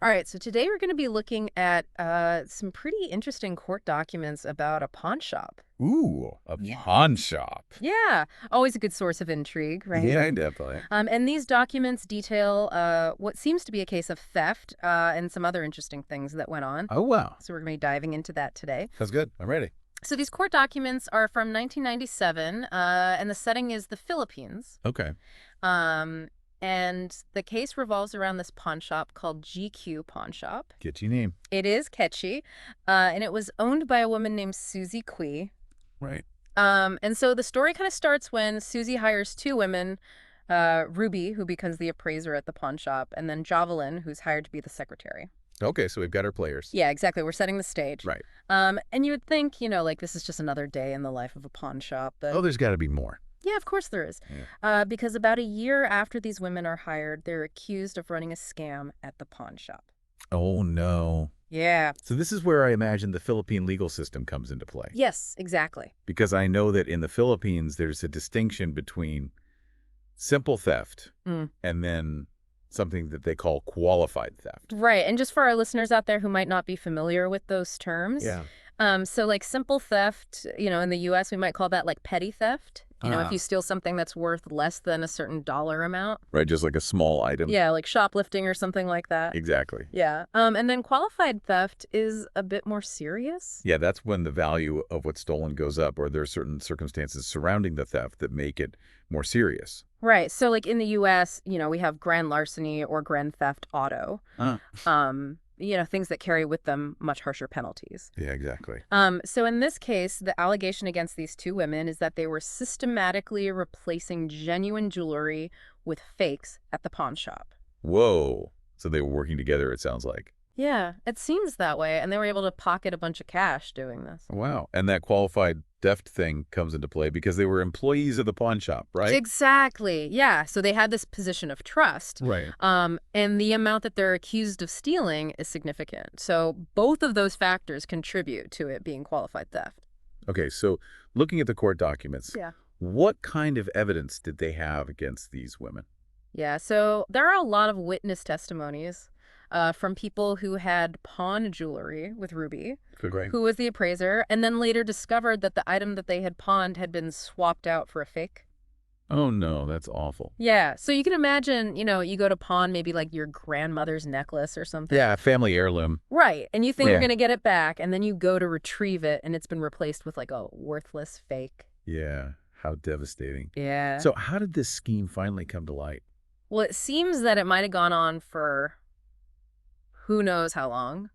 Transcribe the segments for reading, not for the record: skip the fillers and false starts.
All right, so today we're going to be looking at some pretty interesting court documents about a pawn shop. Ooh, a Yeah. pawn shop. Yeah, always a good source of intrigue, right? Yeah, definitely. And these documents detail what seems to be a case of theft and some other interesting things that went on. Oh, wow. So we're going to be diving into that today. Sounds good. I'm ready. So these court documents are from 1997, and the setting is the Philippines. Okay. Um, and the case revolves around this pawn shop called GQ Pawn Shop. Catchy name. It is catchy, and it was owned by a woman named Susie Qui. Right. And so the story kind of starts when Susie hires two women, Ruby, who becomes the appraiser at the pawn shop, and then Jovelyn, who's hired to be the secretary. Okay, so we've got our players. Yeah, exactly. We're setting the stage. Right. And you would think, like this is just another day in the life of a pawn shop. But Oh, there's got to be more. yeah, of course there is. Yeah. Because about a year after these women are hired, they're accused of running a scam at the pawn shop. Oh, no. Yeah. So this is where I imagine the Philippine legal system comes into play. Yes, exactly. Because I know that in the Philippines, there's a distinction between simple theft and then something that they call qualified theft. Right. And just for our listeners out there who might not be familiar with those terms. Yeah. So like simple theft, in the U.S., we might call that like petty theft. If you steal something that's worth less than a certain dollar amount. Right, just like a small item. Yeah, like shoplifting or something like that. Exactly. Yeah. And then qualified theft is a bit more serious. Yeah, that's when the value of what's stolen goes up, or there are certain circumstances surrounding the theft that make it more serious. Right. So like in the U.S., we have grand larceny or grand theft auto. Things that carry with them much harsher penalties. Yeah, exactly. So in this case, the allegation against these two women is that they were systematically replacing genuine jewelry with fakes at the pawn shop. Whoa. So they were working together, it sounds like. Yeah, it seems that way. And they were able to pocket a bunch of cash doing this. Wow. And that qualified theft thing comes into play because they were employees of the pawn shop, right? Exactly. Yeah. So they had this position of trust. Right. And the amount that they're accused of stealing is significant. So both of those factors contribute to it being qualified theft. Okay. So looking at the court documents, Yeah. what kind of evidence did they have against these women? Yeah. So there are a lot of witness testimonies from people who had pawned jewelry with Ruby, Great. who was the appraiser, and then later discovered that the item that they had pawned had been swapped out for a fake. Oh, no, that's awful. Yeah. So you can imagine, you go to pawn maybe like your grandmother's necklace or something. Yeah, family heirloom. Right. And you think Yeah. you're going to get it back, and then you go to retrieve it, and it's been replaced with like a worthless fake. Yeah, how devastating. Yeah. So how did this scheme finally come to light? Well, it seems that it might have gone on for who knows how long.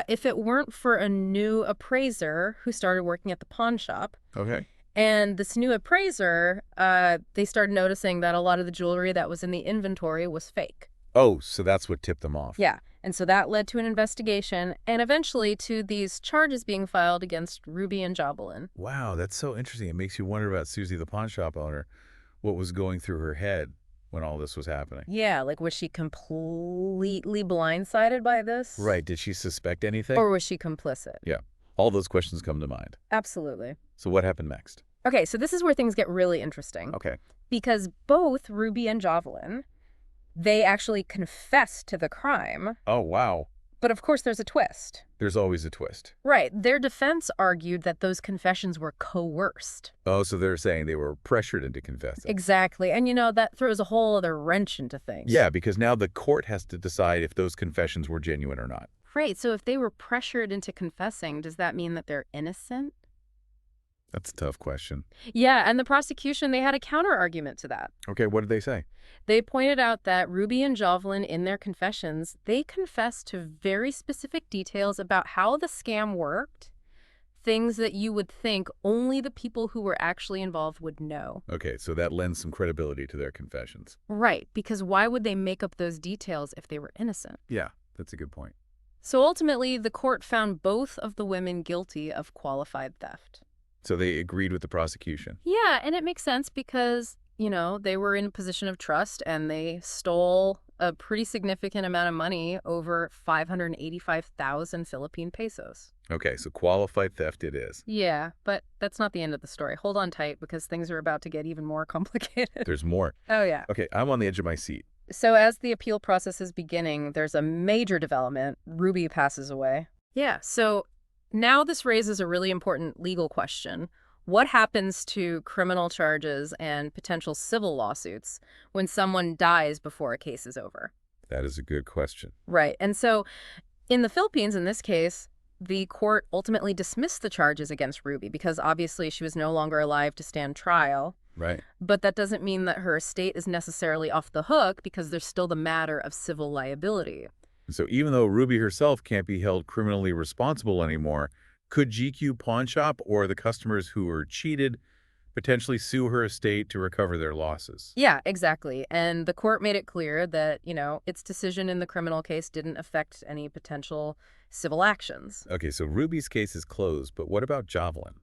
If it weren't for a new appraiser who started working at the pawn shop. Okay. And this new appraiser, they started noticing that a lot of the jewelry that was in the inventory was fake. Oh, so that's what tipped them off. Yeah. And so that led to an investigation and eventually to these charges being filed against Ruby and Jovelyn. Wow, that's so interesting. It makes you wonder about Susie, the pawn shop owner, what was going through her head when all this was happening. Yeah, like was she completely blindsided by this? Right. Did she suspect anything? Or was she complicit? Yeah. All those questions come to mind. Absolutely. So what happened next? Okay, so this is where things get really interesting. Okay. Because both Ruby and Jovelyn, they actually confessed to the crime. Oh, wow. But of course there's a twist. There's always a twist. Right. Their defense argued that those confessions were coerced. Oh, so they're saying they were pressured into confessing. Exactly. And that throws a whole other wrench into things. Yeah, because now the court has to decide if those confessions were genuine or not. Right. So if they were pressured into confessing, does that mean that they're innocent? That's a tough question. Yeah, and the prosecution, they had a counter-argument to that. Okay, what did they say? They pointed out that Ruby and Jovelyn, in their confessions, they confessed to very specific details about how the scam worked, things that you would think only the people who were actually involved would know. Okay, so that lends some credibility to their confessions. Right, because why would they make up those details if they were innocent? Yeah, that's a good point. So ultimately, the court found both of the women guilty of qualified theft. So they agreed with the prosecution. Yeah, and it makes sense because, they were in a position of trust and they stole a pretty significant amount of money, over 585,000 Philippine pesos. Okay, so qualified theft it is. Yeah, but that's not the end of the story. Hold on tight because things are about to get even more complicated. There's more. Oh, yeah. Okay, I'm on the edge of my seat. So as the appeal process is beginning, there's a major development. Ruby passes away. Yeah, so now this raises a really important legal question. What happens to criminal charges and potential civil lawsuits when someone dies before a case is over? That is a good question. Right. And so in the Philippines, in this case, the court ultimately dismissed the charges against Ruby because obviously she was no longer alive to stand trial. Right. But that doesn't mean that her estate is necessarily off the hook because there's still the matter of civil liability. So even though Ruby herself can't be held criminally responsible anymore, could GQ Pawnshop or the customers who were cheated potentially sue her estate to recover their losses? Yeah, exactly. And the court made it clear that, its decision in the criminal case didn't affect any potential civil actions. Okay, so Ruby's case is closed, but what about Jovelyn?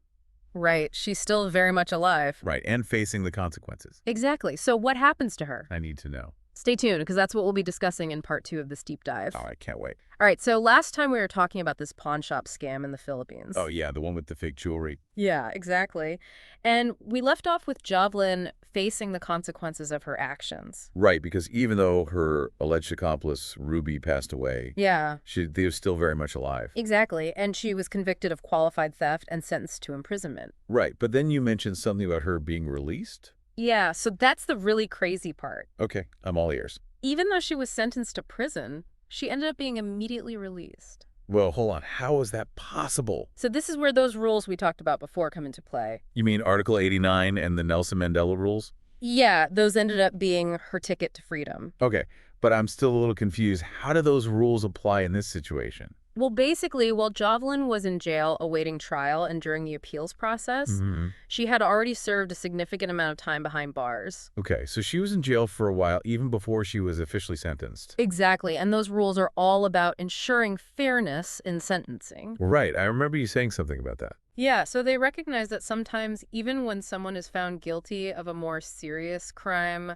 Right. She's still very much alive. Right, and facing the consequences. Exactly. So what happens to her? I need to know. Stay tuned, because that's what we'll be discussing in part 2 of this deep dive. Oh, I can't wait. All right, so last time we were talking about this pawn shop scam in the Philippines. Oh, yeah, the one with the fake jewelry. Yeah, exactly. And we left off with Jovelyn facing the consequences of her actions. Right, because even though her alleged accomplice, Ruby, passed away, Yeah. they were still very much alive. Exactly, and she was convicted of qualified theft and sentenced to imprisonment. Right, but then you mentioned something about her being released? Yeah, so that's the really crazy part. Okay, I'm all ears. Even though she was sentenced to prison, she ended up being immediately released. Well, hold on. How is that possible? So this is where those rules we talked about before come into play. You mean Article 89 and the Nelson Mandela rules? Yeah, those ended up being her ticket to freedom. Okay, but I'm still a little confused. How do those rules apply in this situation? Well, basically, while Jovelyn was in jail awaiting trial and during the appeals process, she had already served a significant amount of time behind bars. Okay, so she was in jail for a while, even before she was officially sentenced. Exactly, and those rules are all about ensuring fairness in sentencing. Right, I remember you saying something about that. Yeah, so they recognize that sometimes, even when someone is found guilty of a more serious crime,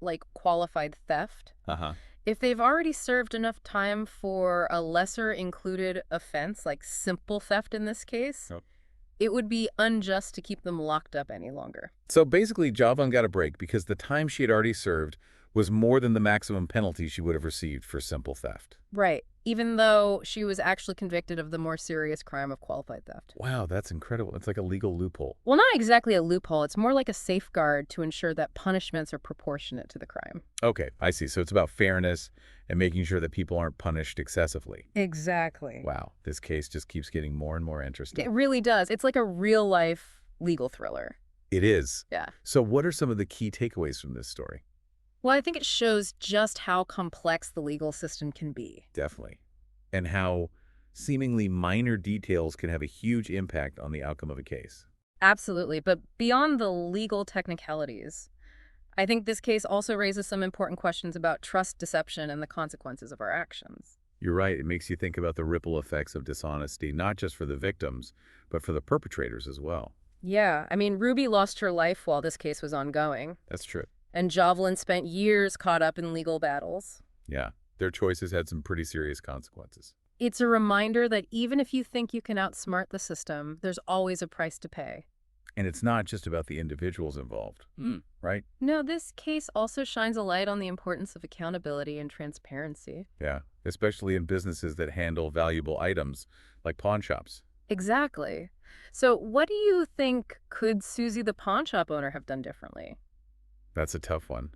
like qualified theft, if they've already served enough time for a lesser included offense, like simple theft in this case, it would be unjust to keep them locked up any longer. So basically, Jovelyn got a break because the time she had already served was more than the maximum penalty she would have received for simple theft. Right, even though she was actually convicted of the more serious crime of qualified theft. Wow, that's incredible. It's like a legal loophole. Well, not exactly a loophole. It's more like a safeguard to ensure that punishments are proportionate to the crime. Okay, I see. So it's about fairness and making sure that people aren't punished excessively. Exactly. Wow, this case just keeps getting more and more interesting. It really does. It's like a real-life legal thriller. It is. Yeah. So what are some of the key takeaways from this story? Well, I think it shows just how complex the legal system can be. Definitely. And how seemingly minor details can have a huge impact on the outcome of a case. Absolutely. But beyond the legal technicalities, I think this case also raises some important questions about trust, deception, and the consequences of our actions. You're right. It makes you think about the ripple effects of dishonesty, not just for the victims, but for the perpetrators as well. Yeah. I mean, Ruby lost her life while this case was ongoing. That's true. And Jovelyn spent years caught up in legal battles. Yeah. Their choices had some pretty serious consequences. It's a reminder that even if you think you can outsmart the system, there's always a price to pay. And it's not just about the individuals involved, right? No, this case also shines a light on the importance of accountability and transparency. Yeah, especially in businesses that handle valuable items like pawn shops. Exactly. So what do you think could Susie the pawn shop owner have done differently? That's a tough one.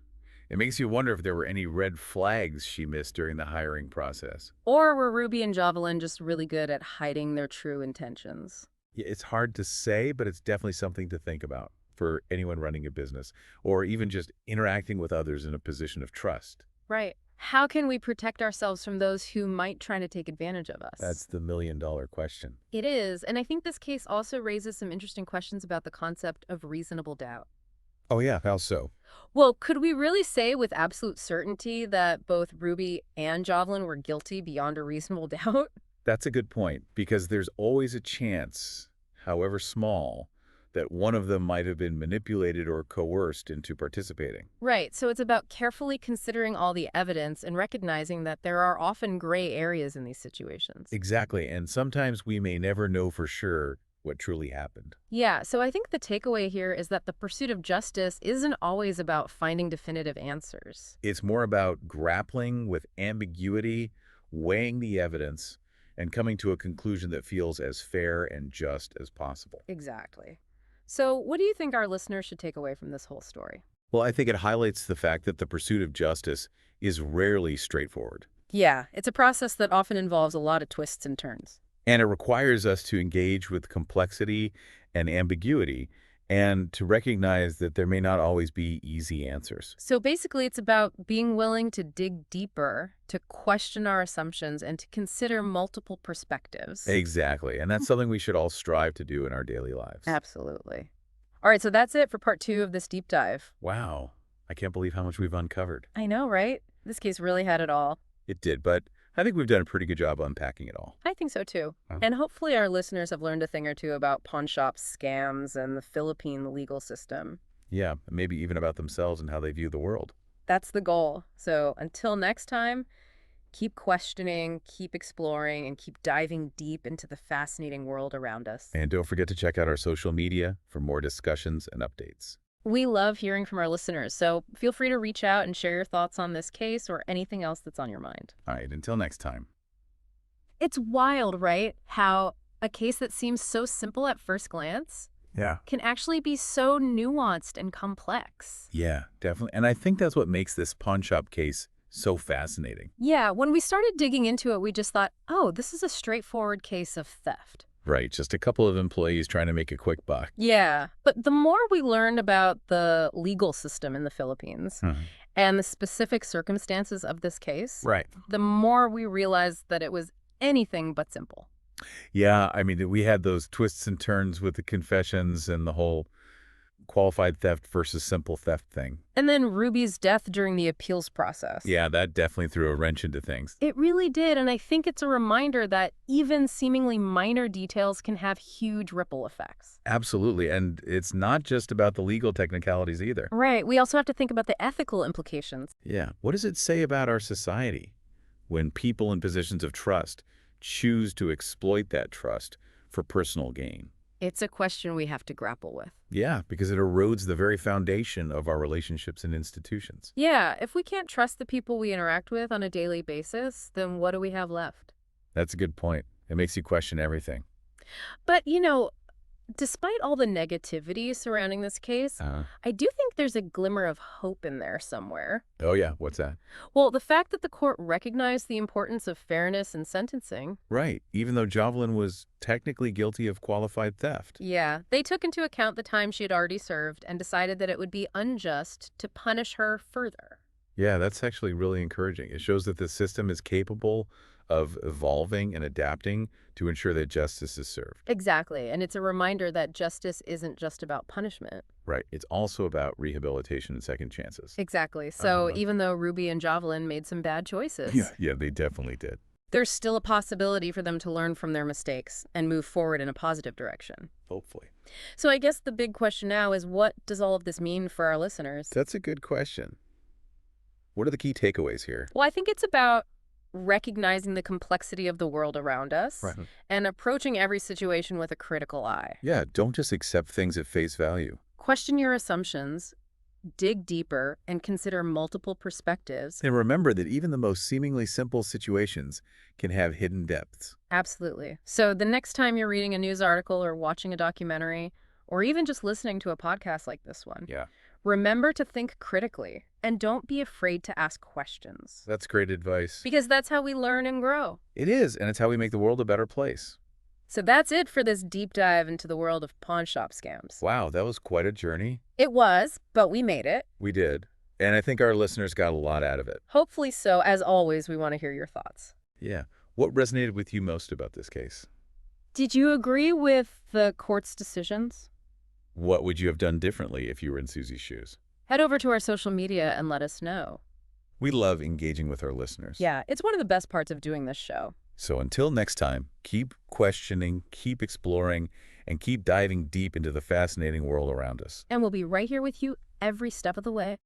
It makes you wonder if there were any red flags she missed during the hiring process. Or were Ruby and Jovelyn just really good at hiding their true intentions? Yeah, it's hard to say, but it's definitely something to think about for anyone running a business or even just interacting with others in a position of trust. Right. How can we protect ourselves from those who might try to take advantage of us? That's the million-dollar question. It is, and I think this case also raises some interesting questions about the concept of reasonable doubt. Oh yeah, how so? Well, could we really say with absolute certainty that both Ruby and Jovelyn were guilty beyond a reasonable doubt? That's a good point, because there's always a chance, however small, that one of them might have been manipulated or coerced into participating. Right, so it's about carefully considering all the evidence and recognizing that there are often gray areas in these situations. Exactly, and sometimes we may never know for sure what truly happened. Yeah, so I think the takeaway here is that the pursuit of justice isn't always about finding definitive answers. It's more about grappling with ambiguity, weighing the evidence, and coming to a conclusion that feels as fair and just as possible. Exactly. So what do you think our listeners should take away from this whole story? Well, I think it highlights the fact that the pursuit of justice is rarely straightforward. Yeah, it's a process that often involves a lot of twists and turns. And it requires us to engage with complexity and ambiguity and to recognize that there may not always be easy answers. So basically, it's about being willing to dig deeper, to question our assumptions, and to consider multiple perspectives. Exactly. And that's something we should all strive to do in our daily lives. Absolutely. All right, so that's it for part 2 of this deep dive. Wow. I can't believe how much we've uncovered. I know, right? This case really had it all. It did, but I think we've done a pretty good job unpacking it all. I think so, too. Huh? And hopefully our listeners have learned a thing or two about pawn shop scams and the Philippine legal system. Yeah, maybe even about themselves and how they view the world. That's the goal. So until next time, keep questioning, keep exploring, and keep diving deep into the fascinating world around us. And don't forget to check out our social media for more discussions and updates. We love hearing from our listeners, so feel free to reach out and share your thoughts on this case or anything else that's on your mind. All right, until next time. It's wild, right? How a case that seems so simple at first glance Yeah. can actually be so nuanced and complex. Yeah, definitely. And I think that's what makes this pawn shop case so fascinating. Yeah, when we started digging into it, we just thought, oh, this is a straightforward case of theft. Right, just a couple of employees trying to make a quick buck. Yeah, but the more we learned about the legal system in the Philippines and the specific circumstances of this case, Right. the more we realized that it was anything but simple. Yeah, I mean, we had those twists and turns with the confessions and the whole qualified theft versus simple theft thing. And then Ruby's death during the appeals process. Yeah, that definitely threw a wrench into things. It really did, and I think it's a reminder that even seemingly minor details can have huge ripple effects. Absolutely, and it's not just about the legal technicalities either. Right, we also have to think about the ethical implications. Yeah, what does it say about our society when people in positions of trust choose to exploit that trust for personal gain? It's a question we have to grapple with. Yeah, because it erodes the very foundation of our relationships and institutions. Yeah, if we can't trust the people we interact with on a daily basis, then what do we have left? That's a good point. It makes you question everything. But, despite all the negativity surrounding this case, I do think there's a glimmer of hope in there somewhere. Oh, yeah. What's that? Well, the fact that the court recognized the importance of fairness in sentencing. Right. Even though Jovelyn was technically guilty of qualified theft. Yeah, they took into account the time she had already served and decided that it would be unjust to punish her further. Yeah, that's actually really encouraging. It shows that the system is capable of evolving and adapting to ensure that justice is served. Exactly, and it's a reminder that justice isn't just about punishment. Right. It's also about rehabilitation and second chances. Exactly, so even though Ruby and Jovelyn made some bad choices, Yeah, they definitely did. there's still a possibility for them to learn from their mistakes and move forward in a positive direction. Hopefully. So I guess the big question now is, what does all of this mean for our listeners? That's a good question. What are the key takeaways here? Well, I think it's about recognizing the complexity of the world around us and approaching every situation with a critical eye. Yeah, don't just accept things at face value. Question your assumptions, dig deeper, and consider multiple perspectives. And remember that even the most seemingly simple situations can have hidden depths. Absolutely. So the next time you're reading a news article or watching a documentary, or even just listening to a podcast like this one, remember to think critically and don't be afraid to ask questions. That's great advice. Because that's how we learn and grow. It is, and it's how we make the world a better place. So that's it for this deep dive into the world of pawn shop scams. Wow, that was quite a journey. It was, but we made it. We did. And I think our listeners got a lot out of it. Hopefully so. As always, we want to hear your thoughts. Yeah. What resonated with you most about this case? Did you agree with the court's decisions? What would you have done differently if you were in Susie's shoes? Head over to our social media and let us know. We love engaging with our listeners. Yeah, it's one of the best parts of doing this show. So until next time, keep questioning, keep exploring, and keep diving deep into the fascinating world around us. And we'll be right here with you every step of the way.